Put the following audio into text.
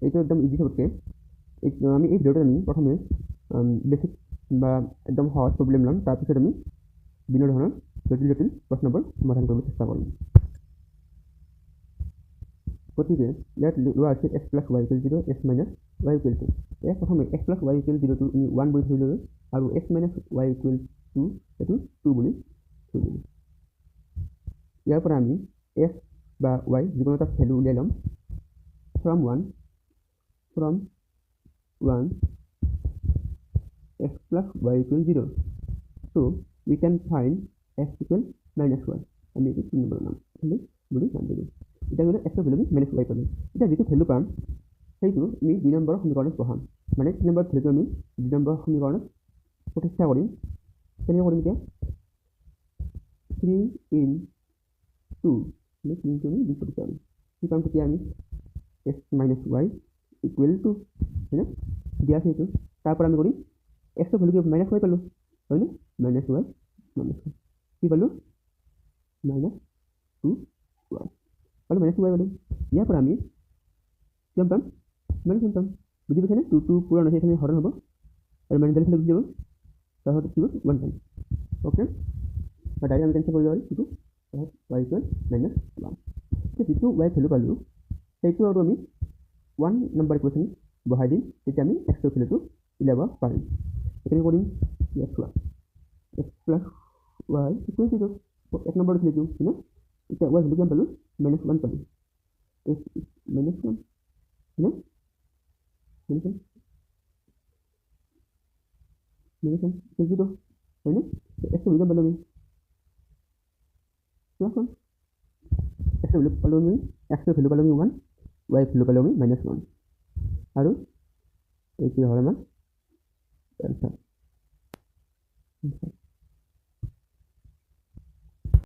এইটো একদম ইজি সবতকৈ আমি এই ভিডিঅ'টোত আমি প্ৰথমে বেছিক বা একদম সহজ প্ৰব্লেম ল'ম, তাৰপিছত আমি বিভিন্ন ধৰণৰ জটিল জটিল প্ৰশ্নবোৰ সমাধান কৰিবলৈ চেষ্টা কৰিম। গতিকে ইয়াত লোৱা হৈছে x plus y equal 0, x minus y equal 2। ইয়াত প্ৰথমে x প্লাছ y ইকুৱেল 0 টো আমি 1 বুলি ধৰি ল'লোঁ আৰু x মাইনাছ y ইকুৱেল 2 এইটো 2 বুলি ধৰি ল'লোঁ। ইয়াৰ পৰা আমি x বা y যিকোনো এটা ভেলু উলিয়াই ল'ম from 1 x plus y equal 0. So we can find x equal minus y. আমি এইটো 3 নম্বৰ নাম বুলি নাম দিলোঁ। এতিয়া আমি x ভেলু minus y পালোঁ। এতিয়া যিটো ভেলু পাম সেইটো আমি 2 নম্বৰৰ সমীকৰণত বহাম। মানে 3 নম্বৰ ভেলুটো আমি 2 নম্বৰ সমীকৰণত প্ৰতিষ্ঠা কৰিম। কেনেকৈ কৰিম এতিয়া 3 in 2 আমি 3 টো আমি 2 প্ৰতিষ্ঠা কৰিম। কি পাম তেতিয়া আমি x minus y equal to হয়নে দিয়া আছে এইটো। তাৰপৰা আমি কৰিম x ভেলু কি মাইনাছ y পালোঁ হয়নে মাইনাছ y কি পালোঁ মাইনাছ 2y পালোঁ মাইনাছ 2y পালোঁ। ইয়াৰ পৰা আমি কিমান পাম মাইনাছ 1 পাম। বুজি পাইছেনে 2 পূৰণ হৈছে এখানে হৰণ হ'ব আৰু মাইনাছ ভেলু গুচি যাব তাৰপিছত কি 1 পাম। অ'কে আৰু ডাইৰেক্ট আমি কেনচেল কৰি যাব পাৰিম y ইকুৱেল মাইনাছ 1। যিটো y ভেলু পালোঁ সেইটো আৰু আমি 1 নম্বৰ ইকুৱেশ্যন বহাই দিম, তেতিয়া আমি x ভেলুটো উলিয়াব পাৰিম। একেই কৰিম x plus y equal 0 1 number লিখিলোঁ হয়নে। এতিয়া y ভেলু কিমান পালোঁ মাইনাছ 1 পালোঁ মাইনাছ 1 হয়নে মাইনাছ 1 0 হয়নে। x ভেলু কিমান পালোঁ আমি প্লাছ 1 x ভেলু পালোঁ আমি x ভেলু পালোঁ আমি 1 y ভেলু পালোঁ আমি মাইনাছ 1 আৰু এইটো হ'ল আমাৰ